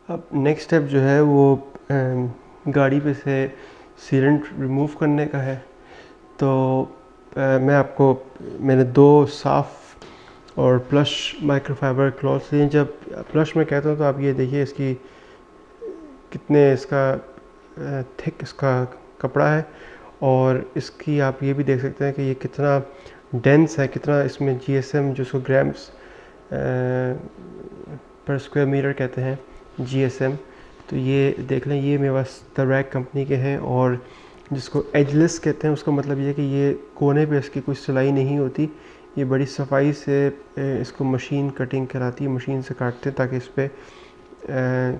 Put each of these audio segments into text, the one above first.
अब next step जो है वो गाड़ी पे से सीलेंट रिमूव करने का है। तो मैंने दो साफ़ और प्लश माइक्रोफाइबर क्लॉथ्स लिए। जब प्लश में कहता हूँ तो आप ये देखिए इसकी कितने इसका थिक इसका कपड़ा है, और इसकी आप ये भी देख सकते हैं कि ये कितना डेंस है, कितना इसमें जीएसएम जो उसको ग्राम्स पर स्क्वायर मीटर कहते हैं जीएसएम। तो ये देख लें, ये मेरे पास दरैक कंपनी के हैं, और जिसको एजलेस कहते हैं उसका मतलब ये है कि ये कोने पे इसकी कोई सिलाई नहीं होती। ये बड़ी सफाई से इसको मशीन कटिंग कराती है, मशीन से काटते हैं ताकि इस पर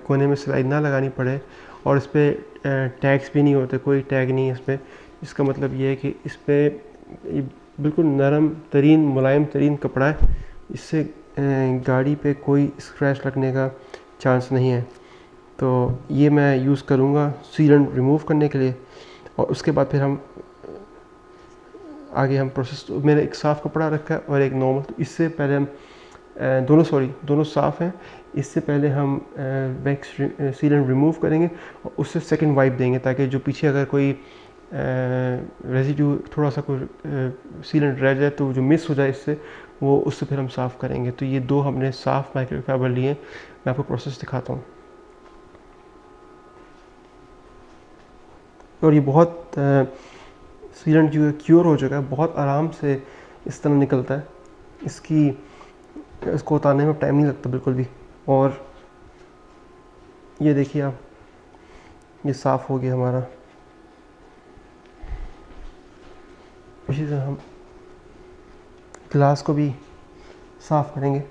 कोने में सिलाई ना लगानी पड़े। और इस पर टैग्स भी नहीं होते, कोई टैग नहीं है इस पर। इसका मतलब ये है कि इस पर बिल्कुल नरम तरीन मुलायम तरीन कपड़ा है, इससे गाड़ी पे कोई स्क्रैच लगने का चांस नहीं है। तो ये मैं यूज़ करूँगा सीलेंट रिमूव करने के लिए, और उसके बाद फिर हम आगे हम प्रोसेस। मैंने एक साफ़ कपड़ा रखा है और एक नॉर्मल। तो इससे पहले हम दोनों साफ़ हैं। इससे पहले हम वैक्स सीलेंट रिमूव करेंगे और उससे सेकंड वाइप देंगे, ताकि जो पीछे अगर कोई रेजिड्यू थोड़ा सा कोई सीलेंट रह जाए तो जो मिस हो जाए इससे, वो उससे फिर हम साफ़ करेंगे। तो ये दो हमने साफ़ माइक्रोफाइबर लिए। मैं आपको प्रोसेस दिखाता हूँ। और ये बहुत सीलेंट जो है क्योर हो चुका है, बहुत आराम से इस तरह निकलता है। इसको उतारने में टाइम नहीं लगता बिल्कुल भी। और ये देखिए आप, ये साफ़ हो गया हमारा। इसी तरह हम ग्लास को भी साफ़ करेंगे।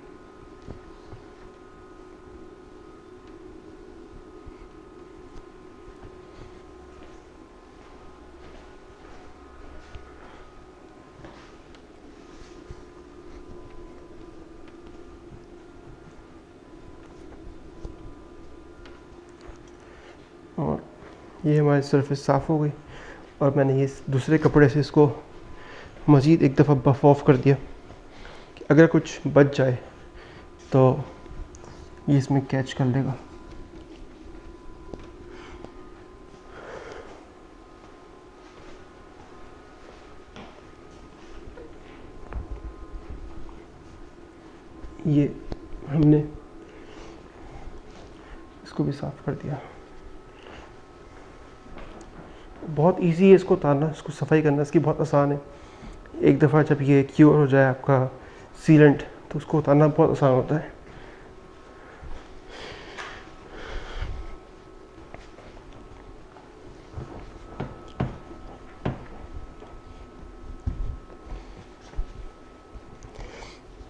और ये हमारी सरफेस साफ़ हो गई, और मैंने ये दूसरे कपड़े से इसको मज़ीद एक दफ़ा बफ़ ऑफ कर दिया कि अगर कुछ बच जाए तो ये इसमें कैच कर लेगा। ये हमने इसको भी साफ़ कर दिया। बहुत इजी है इसको उतारना, इसको सफाई करना इसकी बहुत आसान है। एक दफ़ा जब ये क्योर हो जाए आपका सीलेंट, तो उसको उतारना बहुत आसान होता है।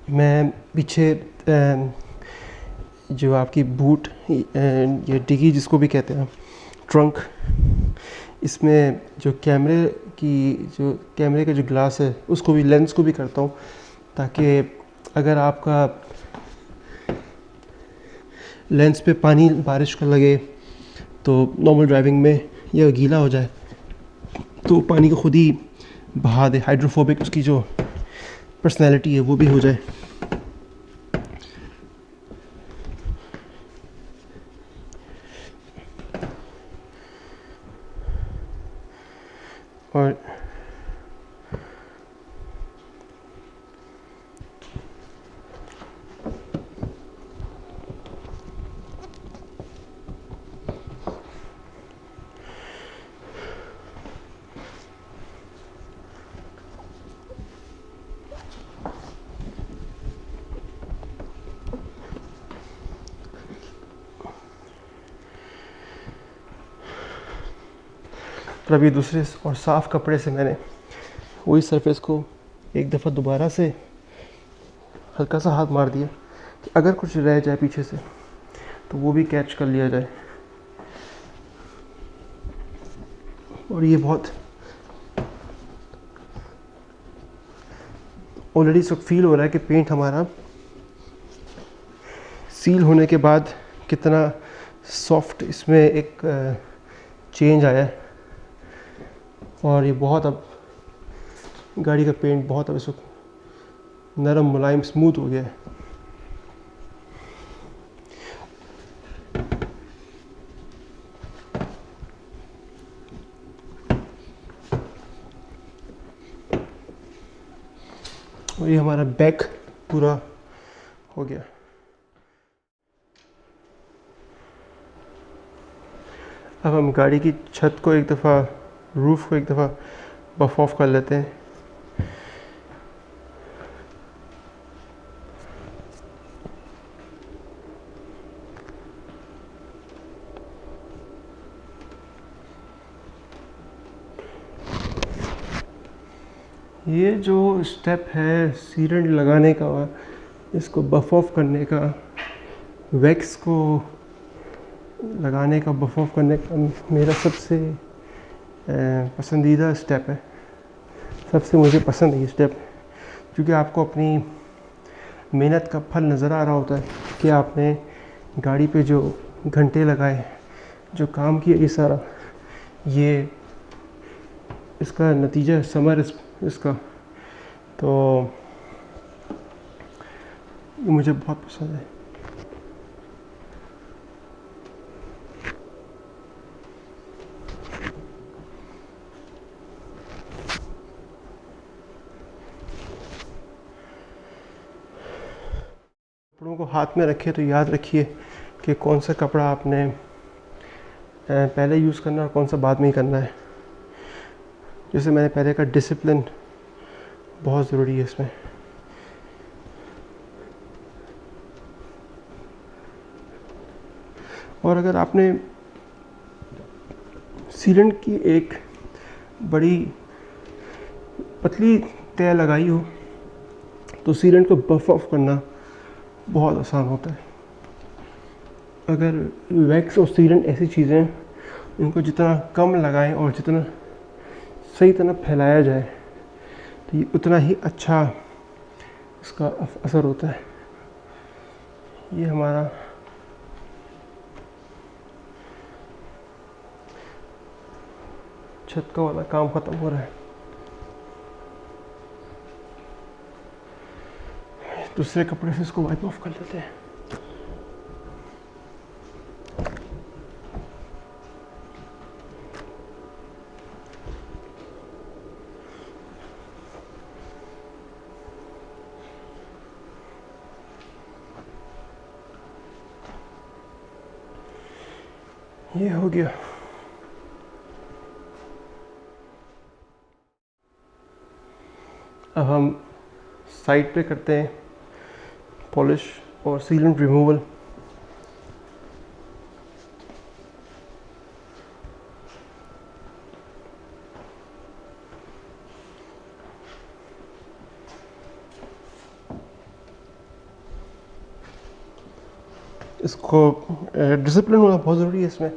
मैं पीछे जो आपकी बूट या डिगी जिसको भी कहते हैं, ट्रंक, इसमें जो कैमरे का जो ग्लास है उसको भी, लेंस को भी करता हूँ, ताकि अगर आपका लेंस पे पानी बारिश का लगे तो नॉर्मल ड्राइविंग में यह गीला हो जाए तो पानी को खुद ही बहा दे, हाइड्रोफोबिक उसकी जो पर्सनैलिटी है वो भी हो जाए। और फिर अभी दूसरे और साफ़ कपड़े से मैंने वही सरफेस को एक दफ़ा दोबारा से हल्का सा हाथ मार दिया कि अगर कुछ रह जाए पीछे से तो वो भी कैच कर लिया जाए। और ये बहुत ऑलरेडी सब फील हो रहा है कि पेंट हमारा सील होने के बाद कितना सॉफ्ट इसमें एक चेंज आया है। और ये बहुत, अब गाड़ी का पेंट बहुत अब इस वक्त नरम मुलायम स्मूथ हो गया है। और ये हमारा बैक पूरा हो गया। अब हम गाड़ी की छत को एक दफ़ा, रूफ़ को एक दफ़ा बफ ऑफ कर लेते हैं। ये जो स्टेप है सीलेंट लगाने का, इसको बफ ऑफ करने का, वैक्स को लगाने का, बफ ऑफ करने का मेरा सबसे पसंदीदा स्टेप है। सबसे मुझे पसंद है ये स्टेप, क्योंकि आपको अपनी मेहनत का फल नज़र आ रहा होता है कि आपने गाड़ी पे जो घंटे लगाए, जो काम किया, ये सारा, ये इसका नतीजा समर इसका। तो ये मुझे बहुत पसंद है। कपड़ों को हाथ में रखिए तो याद रखिए कि कौन सा कपड़ा आपने पहले यूज़ करना है और कौन सा बाद में ही करना है। जैसे मैंने पहले का, डिसिप्लिन बहुत ज़रूरी है इसमें। और अगर आपने सीलेंट की एक बड़ी पतली तय लगाई हो तो सीलेंट को बफ ऑफ करना बहुत आसान होता है। अगर वैक्स और सीलेंट ऐसी चीज़ें हैं, इनको जितना कम लगाएं और जितना सही तरह फैलाया जाए तो ये उतना ही अच्छा इसका असर होता है। ये हमारा छत का वाला काम ख़त्म हो रहा है। दूसरे कपड़े से इसको वाइप ऑफ कर लेते हैं। ये हो गया। अब हम साइड पे करते हैं पॉलिश और सीलेंट रिमूवल। इसको डिसिप्लिन होना बहुत ज़रूरी है इसमें।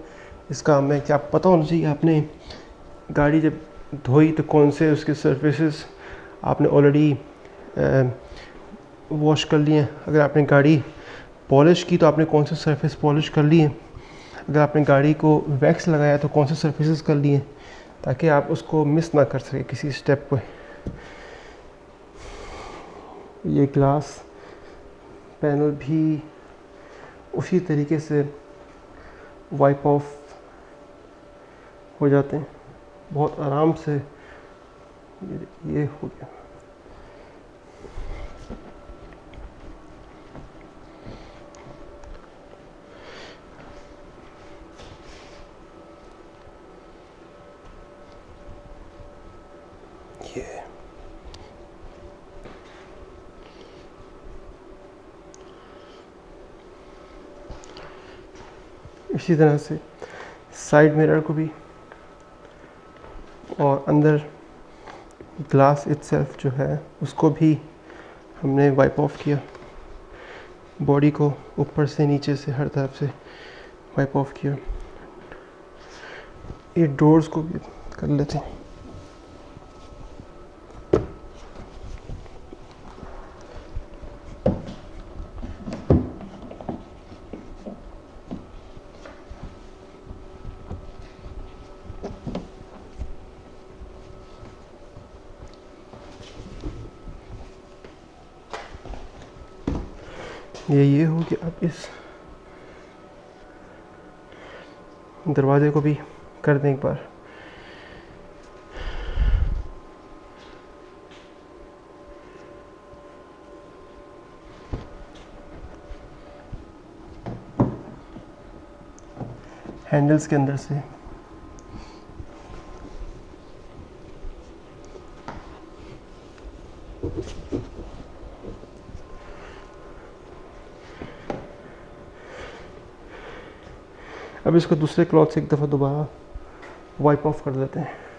इस काम में क्या पता होना चाहिए आपने गाड़ी जब धोई तो कौन से उसके सरफेसेस आपने ऑलरेडी वॉश कर लिए हैं। अगर आपने गाड़ी पॉलिश की तो आपने कौन से सरफेस पॉलिश कर लिए। अगर आपने गाड़ी को वैक्स लगाया तो कौन से सरफेसेस कर लिए, ताकि आप उसको मिस ना कर सके किसी स्टेप पे। ये ग्लास पैनल भी उसी तरीके से वाइप ऑफ हो जाते हैं बहुत आराम से। ये हो गया। ये इसी तरह से साइड मिरर को भी, और अंदर ग्लास इटसेल्फ जो है उसको भी हमने वाइप ऑफ किया। बॉडी को ऊपर से नीचे से हर तरफ से वाइप ऑफ किया। ये डोर्स को भी कर लेते हैं। ये हो गया। अब इस दरवाजे को भी कर दें एक बार। हैंडल्स के अंदर से। अब इसको दूसरे क्लॉथ से एक दफ़ा दोबारा वाइप ऑफ कर देते हैं।